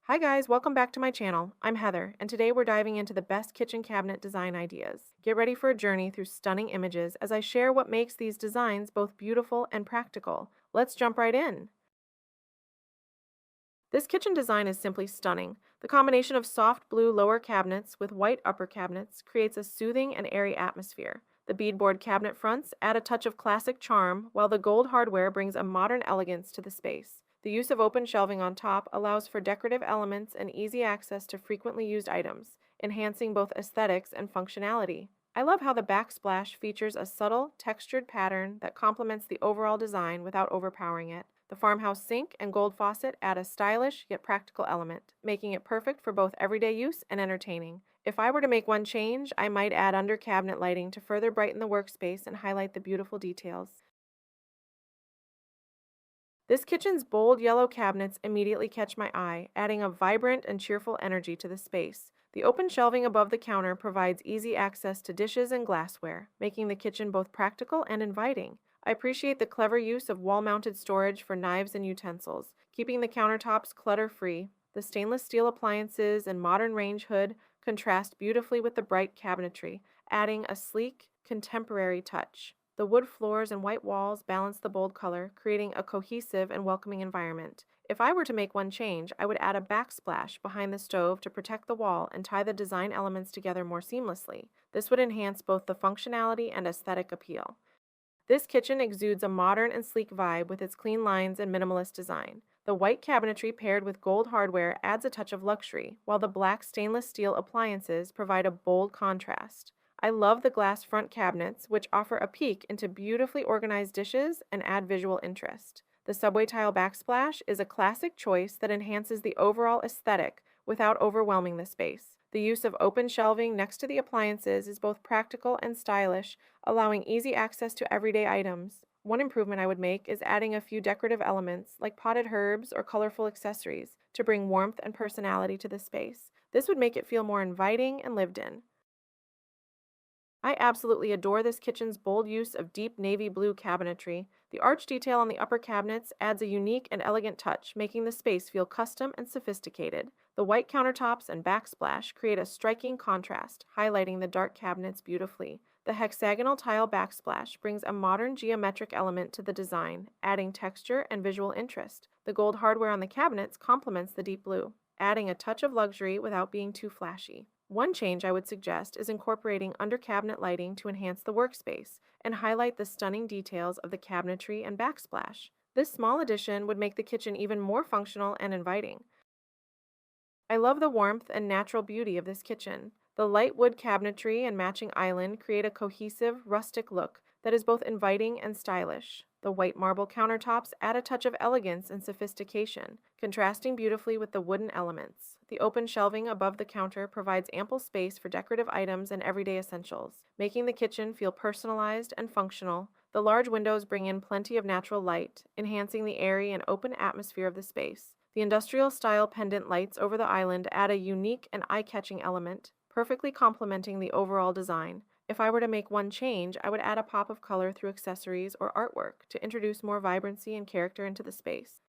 Hi guys, welcome back to my channel. I'm Heather, and today we're diving into the best kitchen cabinet design ideas. Get ready for a journey through stunning images as I share what makes these designs both beautiful and practical. Let's jump right in. This kitchen design is simply stunning. The combination of soft blue lower cabinets with white upper cabinets creates a soothing and airy atmosphere. The beadboard cabinet fronts add a touch of classic charm, while the gold hardware brings a modern elegance to the space. The use of open shelving on top allows for decorative elements and easy access to frequently used items, enhancing both aesthetics and functionality. I love how the backsplash features a subtle, textured pattern that complements the overall design without overpowering it. The farmhouse sink and gold faucet add a stylish yet practical element, making it perfect for both everyday use and entertaining. If I were to make one change, I might add under cabinet lighting to further brighten the workspace and highlight the beautiful details. This kitchen's bold yellow cabinets immediately catch my eye, adding a vibrant and cheerful energy to the space. The open shelving above the counter provides easy access to dishes and glassware, making the kitchen both practical and inviting. I appreciate the clever use of wall-mounted storage for knives and utensils, keeping the countertops clutter-free. The stainless steel appliances and modern range hood contrast beautifully with the bright cabinetry, adding a sleek, contemporary touch. The wood floors and white walls balance the bold color, creating a cohesive and welcoming environment. If I were to make one change, I would add a backsplash behind the stove to protect the wall and tie the design elements together more seamlessly. This would enhance both the functionality and aesthetic appeal. This kitchen exudes a modern and sleek vibe with its clean lines and minimalist design. The white cabinetry paired with gold hardware adds a touch of luxury, while the black stainless steel appliances provide a bold contrast. I love the glass front cabinets, which offer a peek into beautifully organized dishes and add visual interest. The subway tile backsplash is a classic choice that enhances the overall aesthetic without overwhelming the space. The use of open shelving next to the appliances is both practical and stylish, allowing easy access to everyday items. One improvement I would make is adding a few decorative elements like potted herbs or colorful accessories to bring warmth and personality to the space. This would make it feel more inviting and lived in. I absolutely adore this kitchen's bold use of deep navy blue cabinetry. The arch detail on the upper cabinets adds a unique and elegant touch, making the space feel custom and sophisticated. The white countertops and backsplash create a striking contrast, highlighting the dark cabinets beautifully. The hexagonal tile backsplash brings a modern geometric element to the design, adding texture and visual interest. The gold hardware on the cabinets complements the deep blue, adding a touch of luxury without being too flashy. One change I would suggest is incorporating under-cabinet lighting to enhance the workspace and highlight the stunning details of the cabinetry and backsplash. This small addition would make the kitchen even more functional and inviting. I love the warmth and natural beauty of this kitchen. The light wood cabinetry and matching island create a cohesive, rustic look that is both inviting and stylish. The white marble countertops add a touch of elegance and sophistication, contrasting beautifully with the wooden elements. The open shelving above the counter provides ample space for decorative items and everyday essentials, making the kitchen feel personalized and functional. The large windows bring in plenty of natural light, enhancing the airy and open atmosphere of the space. The industrial-style pendant lights over the island add a unique and eye-catching element, perfectly complementing the overall design. If I were to make one change, I would add a pop of color through accessories or artwork to introduce more vibrancy and character into the space.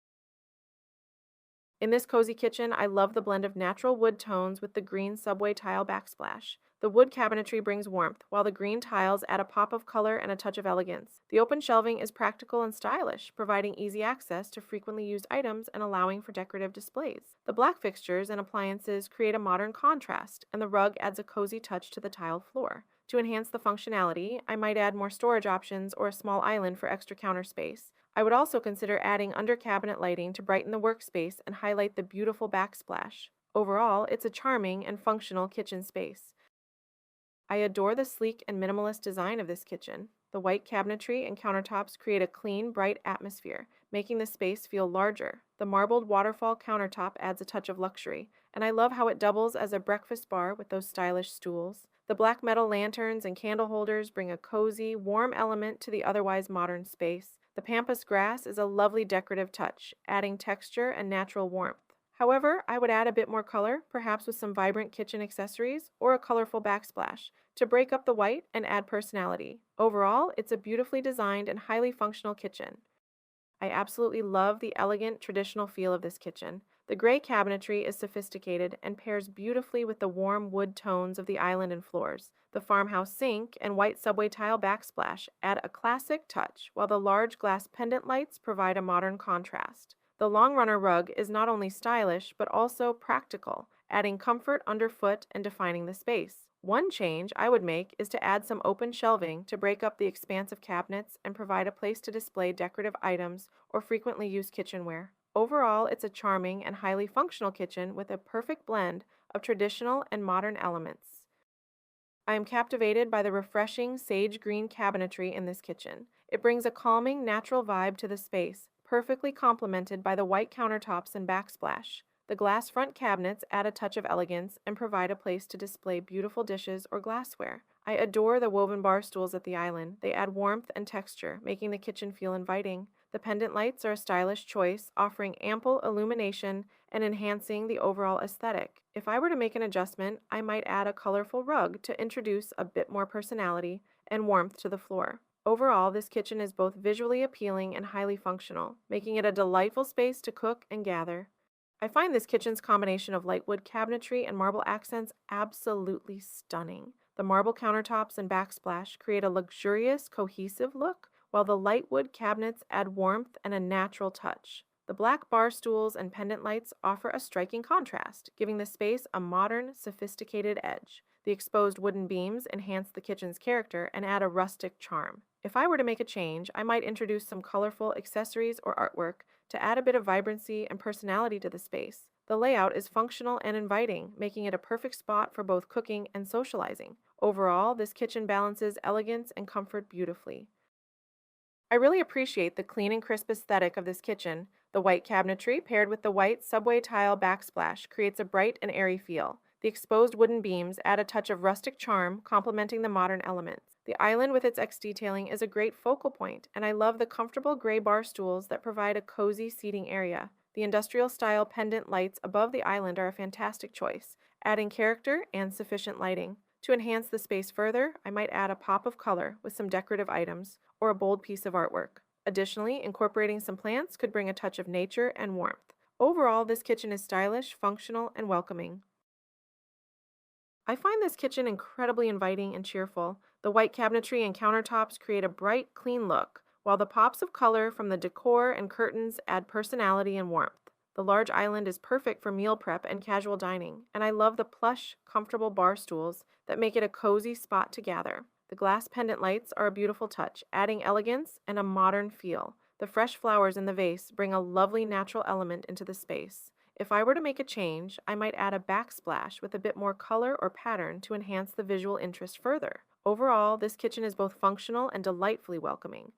In this cozy kitchen, I love the blend of natural wood tones with the green subway tile backsplash. The wood cabinetry brings warmth, while the green tiles add a pop of color and a touch of elegance. The open shelving is practical and stylish, providing easy access to frequently used items and allowing for decorative displays. The black fixtures and appliances create a modern contrast, and the rug adds a cozy touch to the tiled floor. To enhance the functionality, I might add more storage options or a small island for extra counter space. I would also consider adding under-cabinet lighting to brighten the workspace and highlight the beautiful backsplash. Overall, it's a charming and functional kitchen space. I adore the sleek and minimalist design of this kitchen. The white cabinetry and countertops create a clean, bright atmosphere, making the space feel larger. The marbled waterfall countertop adds a touch of luxury, and I love how it doubles as a breakfast bar with those stylish stools. The black metal lanterns and candle holders bring a cozy, warm element to the otherwise modern space. The pampas grass is a lovely decorative touch, adding texture and natural warmth. However, I would add a bit more color, perhaps with some vibrant kitchen accessories or a colorful backsplash, to break up the white and add personality. Overall, it's a beautifully designed and highly functional kitchen. I absolutely love the elegant, traditional feel of this kitchen. The gray cabinetry is sophisticated and pairs beautifully with the warm wood tones of the island and floors. The farmhouse sink and white subway tile backsplash add a classic touch, while the large glass pendant lights provide a modern contrast. The long runner rug is not only stylish but also practical, adding comfort underfoot and defining the space. One change I would make is to add some open shelving to break up the expanse of cabinets and provide a place to display decorative items or frequently used kitchenware. Overall, it's a charming and highly functional kitchen with a perfect blend of traditional and modern elements. I am captivated by the refreshing sage green cabinetry in this kitchen. It brings a calming, natural vibe to the space, perfectly complemented by the white countertops and backsplash. The glass front cabinets add a touch of elegance and provide a place to display beautiful dishes or glassware. I adore the woven bar stools at the island. They add warmth and texture, making the kitchen feel inviting. The pendant lights are a stylish choice, offering ample illumination and enhancing the overall aesthetic. If I were to make an adjustment, I might add a colorful rug to introduce a bit more personality and warmth to the floor. Overall, this kitchen is both visually appealing and highly functional, making it a delightful space to cook and gather. I find this kitchen's combination of light wood cabinetry and marble accents absolutely stunning. The marble countertops and backsplash create a luxurious, cohesive look, while the light wood cabinets add warmth and a natural touch. The black bar stools and pendant lights offer a striking contrast, giving the space a modern, sophisticated edge. The exposed wooden beams enhance the kitchen's character and add a rustic charm. If I were to make a change, I might introduce some colorful accessories or artwork to add a bit of vibrancy and personality to the space. The layout is functional and inviting, making it a perfect spot for both cooking and socializing. Overall, this kitchen balances elegance and comfort beautifully. I really appreciate the clean and crisp aesthetic of this kitchen. The white cabinetry paired with the white subway tile backsplash creates a bright and airy feel. The exposed wooden beams add a touch of rustic charm, complementing the modern elements. The island with its X detailing is a great focal point, and I love the comfortable gray bar stools that provide a cozy seating area. The industrial-style pendant lights above the island are a fantastic choice, adding character and sufficient lighting. To enhance the space further, I might add a pop of color with some decorative items or a bold piece of artwork. Additionally, incorporating some plants could bring a touch of nature and warmth. Overall, this kitchen is stylish, functional, and welcoming. I find this kitchen incredibly inviting and cheerful. The white cabinetry and countertops create a bright, clean look, while the pops of color from the decor and curtains add personality and warmth. The large island is perfect for meal prep and casual dining, and I love the plush, comfortable bar stools that make it a cozy spot to gather. The glass pendant lights are a beautiful touch, adding elegance and a modern feel. The fresh flowers in the vase bring a lovely natural element into the space. If I were to make a change, I might add a backsplash with a bit more color or pattern to enhance the visual interest further. Overall, this kitchen is both functional and delightfully welcoming.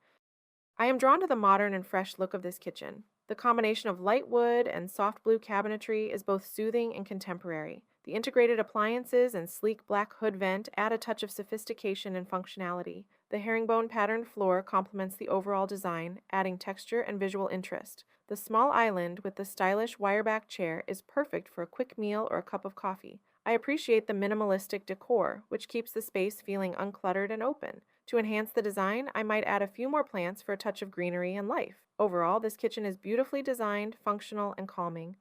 I am drawn to the modern and fresh look of this kitchen. The combination of light wood and soft blue cabinetry is both soothing and contemporary. The integrated appliances and sleek black hood vent add a touch of sophistication and functionality. The herringbone patterned floor complements the overall design, adding texture and visual interest. The small island with the stylish wireback chair is perfect for a quick meal or a cup of coffee. I appreciate the minimalistic decor, which keeps the space feeling uncluttered and open. To enhance the design, I might add a few more plants for a touch of greenery and life. Overall, this kitchen is beautifully designed, functional, and calming.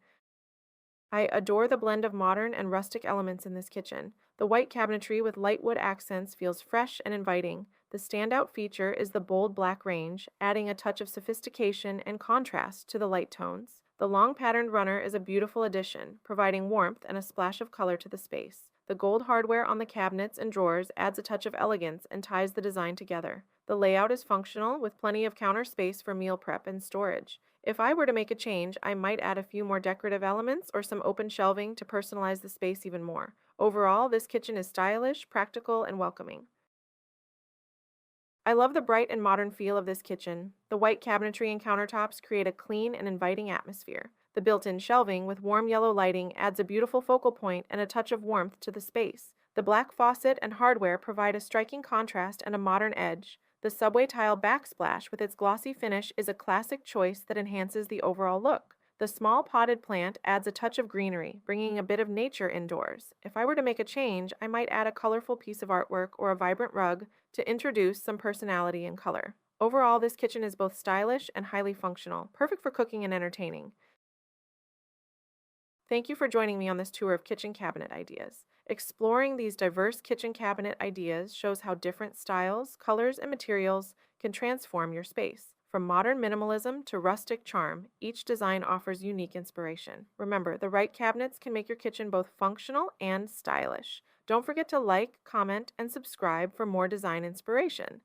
I adore the blend of modern and rustic elements in this kitchen. The white cabinetry with light wood accents feels fresh and inviting. The standout feature is the bold black range, adding a touch of sophistication and contrast to the light tones. The long patterned runner is a beautiful addition, providing warmth and a splash of color to the space. The gold hardware on the cabinets and drawers adds a touch of elegance and ties the design together. The layout is functional, with plenty of counter space for meal prep and storage. If I were to make a change, I might add a few more decorative elements or some open shelving to personalize the space even more. Overall, this kitchen is stylish, practical, and welcoming. I love the bright and modern feel of this kitchen. The white cabinetry and countertops create a clean and inviting atmosphere. The built-in shelving with warm yellow lighting adds a beautiful focal point and a touch of warmth to the space. The black faucet and hardware provide a striking contrast and a modern edge. The subway tile backsplash with its glossy finish is a classic choice that enhances the overall look. The small potted plant adds a touch of greenery, bringing a bit of nature indoors. If I were to make a change, I might add a colorful piece of artwork or a vibrant rug to introduce some personality and color. Overall, this kitchen is both stylish and highly functional, perfect for cooking and entertaining. Thank you for joining me on this tour of kitchen cabinet ideas. Exploring these diverse kitchen cabinet ideas shows how different styles, colors, and materials can transform your space. From modern minimalism to rustic charm, each design offers unique inspiration. Remember, the right cabinets can make your kitchen both functional and stylish. Don't forget to like, comment, and subscribe for more design inspiration.